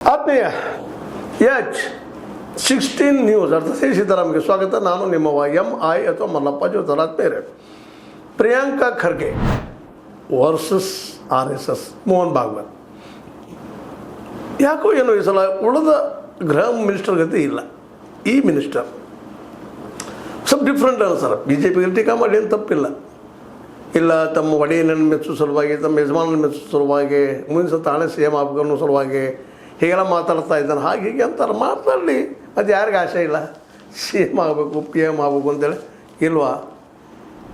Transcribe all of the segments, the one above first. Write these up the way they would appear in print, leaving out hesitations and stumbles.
ಆತ್ಮೀಯ H16 news ಅರ್ಥಶೀಲ ಸೀತಾರಾಮ್ಗೆ ಸ್ವಾಗತ. ನಾನು ನಿಮ್ಮವ MI ಅಥವಾ ಮಲ್ಲಪ್ಪ ಜೋತರ. ಆತ್ಮೀಯರೇ, ಪ್ರಿಯಾಂಕಾ ಖರ್ಗೆ ವರ್ಸಸ್ RSS ಮೋಹನ್ ಭಾಗವತ್. ಯಾಕೋ ಏನೋ ಈ ಸಲ ಉಳಿದ ಗೃಹ ಮಿನಿಸ್ಟರ್ ಗತಿ ಇಲ್ಲ. ಈ ಮಿನಿಸ್ಟರ್ ಸ್ವಲ್ಪ ಡಿಫ್ರೆಂಟ್ ಅನ್ಸರ. BJPಗೆ ಟೀಕಾ ಮಾಡಿ ಏನು ತಪ್ಪಿಲ್ಲ. ಇಲ್ಲ, ತಮ್ಮ ಒಡೆಯನನ್ನು ಮೆಚ್ಚುವ ಸಲುವಾಗಿ, ತಮ್ಮ ಯಜಮಾನನ್ನು ಮೆಚ್ಚುವ ಸಲುವಾಗಿ, ಮುಂದಿನ ತಾನೇ CM ಆಗಬೇಕು ಅನ್ನೋ ಸಲುವಾಗಿ ಹೀಗೆಲ್ಲ ಮಾತಾಡ್ತಾ ಇದ್ದಾನೆ. ಹಾಗೆ ಹೀಗೆ ಅಂತಾರೆ. ಮಾತಾಡಲಿ, ಅದು ಯಾರಿಗೆ ಆಸೆ ಇಲ್ಲ CM ಆಗಬೇಕು, PM ಆಗಬೇಕು ಅಂತೇಳಿ? ಇಲ್ವಾ?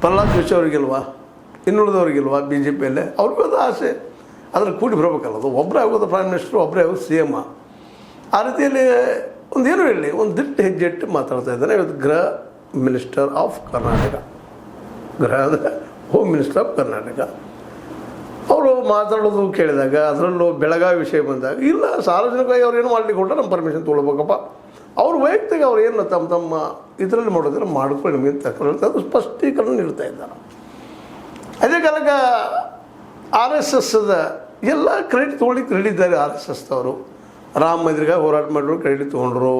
ಪ್ರಹ್ಲಾದ್ ಜೋಶಿ ಅವ್ರಿಗಿಲ್ವಾ? ಇನ್ನುಳಿದವ್ರಿಗಿಲ್ವಾ? BJPಯಲ್ಲೇ ಅವ್ರಿಗೂ ಅದು ಆಸೆ. ಅದ್ರ ಕೂಡಿ ಬರಬೇಕಲ್ಲ. ಅದು ಒಬ್ಬರೇ ಆಗೋದು ಪ್ರೈಮ್ ಮಿನಿಸ್ಟ್ರು, ಒಬ್ಬರೇ ಆಗೋದು CM. ಆ ರೀತಿಯಲ್ಲಿ ಒಂದೇನು ಹೇಳಿ, ಒಂದು ದಿಟ್ಟು ಹೆಜ್ಜೆ ಇಟ್ಟು ಮಾತಾಡ್ತಾ ಇದ್ದಾನೆ. ಇವತ್ತು ಗೃಹ ಮಿನಿಸ್ಟರ್ ಆಫ್ ಕರ್ನಾಟಕ, ಗೃಹ ಅಂದರೆ ಹೋಮ್ ಮಿನಿಸ್ಟರ್ ಆಫ್ ಕರ್ನಾಟಕ. ಅವರು ಮಾತಾಡೋದು ಕೇಳಿದಾಗ, ಅದರಲ್ಲೂ ಬೆಳಗಾವಿ ವಿಷಯ ಬಂದಾಗ, ಇಲ್ಲ ಸಾರ್ವಜನಿಕವಾಗಿ ಅವ್ರು ಏನು ಮಾಡ್ಲಿಕ್ಕೆ ಹೊರಟ ನಮ್ಮ ಪರ್ಮಿಷನ್ ತೊಗೊಳ್ಬೇಕಪ್ಪ, ಅವ್ರು ವೈಯಕ್ತಿಕ ಅವ್ರು ಏನು ತಮ್ಮ ಇದರಲ್ಲಿ ಮಾಡೋದಿಲ್ಲ ಮಾಡ್ಕೊಂಡು ನಿಮಗೆ ಅಂತ ಅದು ಸ್ಪಷ್ಟೀಕರಣ ನೀಡ್ತಾ ಇದ್ದಾರೆ. ಅದೇ ಕಾಲಕ್ಕೆ RSSದ ಎಲ್ಲ ಕ್ರೆಡಿಟ್ ತೊಗೊಳ್ಳಿಕ್ಕೆ ರೆಡಿ ಇದ್ದಾರೆ. RSSದವರು ರಾಮ ಮಂದಿರಗೆ ಹೋರಾಟ ಮಾಡಿದ್ರು, ಕ್ರೆಡಿಟ್ ತೊಗೊಂಡ್ರು.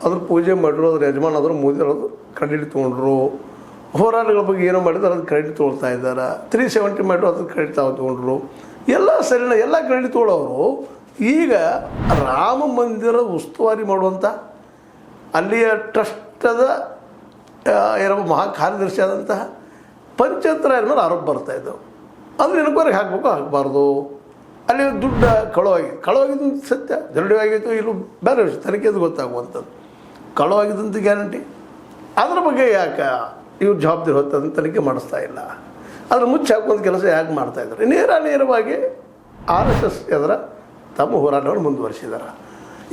ಅದ್ರ ಪೂಜೆ ಮಾಡಿದ್ರು, ಅದ್ರ ಯಜಮಾನ ಆದರೂ ಮೋದಿ ಅವರು ಕ್ರೆಡಿಟ್ ತೊಗೊಂಡ್ರು. ಹೋರಾಟಗಳ ಬಗ್ಗೆ ಏನೋ ಮಾಡಿದ್ರೆ ಅದು ಕ್ರೆಡಿಟ್ ತೊಗೊಳ್ತಾ ಇದ್ದಾರೆ. 370 ಮಾಡಿದ್ರು, ಅದ್ರ ಕ್ರೆಡಿಟ್ ತೊಗೊಂಡ್ರು. ಎಲ್ಲ ಸರಿನ, ಎಲ್ಲ ಕ್ರೆಡಿಟ್ ತೊಗೊಳ್ಳೋರು ಈಗ ರಾಮ ಮಂದಿರ ಉಸ್ತುವಾರಿ ಮಾಡುವಂಥ ಅಲ್ಲಿಯ ಟ್ರಸ್ಟದ ಏನೋ ಮಹಾ ಕಾರ್ಯದರ್ಶಿ ಆದಂತಹ ಪಂಚಾಯತ್ ಮೇಲೆ ಆರೋಪ ಬರ್ತಾಯಿದ್ದವು. ಅದನ್ನ ಎನ್ಕ್ವೈರಿಗೆ ಹಾಕಬೇಕು, ಹಾಕಬಾರ್ದು. ಅಲ್ಲಿ ದುಡ್ಡು ಕಳವಾಗಿದ್ದು ಸತ್ಯ, ಜರಡಿಯಾಗಿತ್ತು, ಇಲ್ಲೂ ಬೇರೆ ವಿಷಯ, ತನಿಖೆದು ಗೊತ್ತಾಗುವಂಥದ್ದು. ಕಳವಾಗಿದ್ದಂಥ ಗ್ಯಾರಂಟಿ, ಅದ್ರ ಬಗ್ಗೆ ಯಾಕೆ ಇವ್ರು ಜವಾಬ್ದಾರಿ ಹೊತ್ತದನ್ನು ತನಿಖೆ ಮಾಡಿಸ್ತಾ ಇಲ್ಲ? ಅದ್ರ ಮುಚ್ಚಿ ಹಾಕುವಂಥ ಕೆಲಸ ಯಾಕೆ ಮಾಡ್ತಾಯಿದ್ದಾರೆ? ನೇರವಾಗಿ RSS ಎದುರ ತಮ್ಮ ಹೋರಾಟವನ್ನು ಮುಂದುವರಿಸಿದ್ದಾರೆ.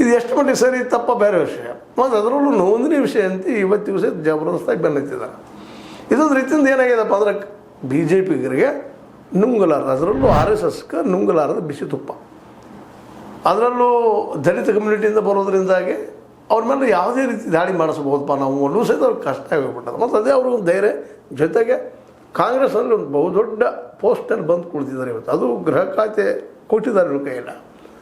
ಇದು ಎಷ್ಟು ಮಟ್ಟಿಗೆ ಸರಿ ತಪ್ಪ ಬೇರೆ ವಿಷಯ. ಮತ್ತು ಅದರಲ್ಲೂ ನೋಂದಣಿ ವಿಷಯ ಅಂತ ಇವತ್ತು ದಿವಸ ಜಬರ್ದಸ್ತಾಗಿ ಬೆನ್ನತ್ತಿದ್ದಾರೆ. ಇದೊಂದು ರೀತಿಯಿಂದ ಏನಾಗಿದೆಪ್ಪ ಅಂದ್ರೆ BJPಗರಿಗೆ ನುಂಗಲಾರದ, ಅದರಲ್ಲೂ RSSಗೆ ನುಂಗಲಾರದ ಬಿಸಿ ತುಪ್ಪ. ಅದರಲ್ಲೂ ದಲಿತ ಕಮ್ಯುನಿಟಿಯಿಂದ ಬರೋದ್ರಿಂದಾಗಿ ಅವ್ರ ಮೇಲೆ ಯಾವುದೇ ರೀತಿ ದಾಳಿ ಮಾಡಿಸ್ಬೋದಪ್ಪ ನಾವು ಅನ್ನೋ ಸಹಿತ ಅವ್ರಿಗೆ ಕಷ್ಟ ಆಗಿಬಿಟ್ಟದು. ಮತ್ತು ಅದೇ ಅವ್ರಿಗೊಂದು ಧೈರ್ಯ. ಜೊತೆಗೆ ಕಾಂಗ್ರೆಸ್ನಲ್ಲಿ ಒಂದು ಬಹುದೊಡ್ಡ ಪೋಸ್ಟಲ್ಲಿ ಬಂದು ಕುಳಿತಿದ್ದಾರೆ ಇವತ್ತು. ಅದು ಗೃಹ ಖಾತೆ ಕೊಟ್ಟಿದ್ದಾರೆ ಇವ್ರ ಕೈಯಲ್ಲಿ.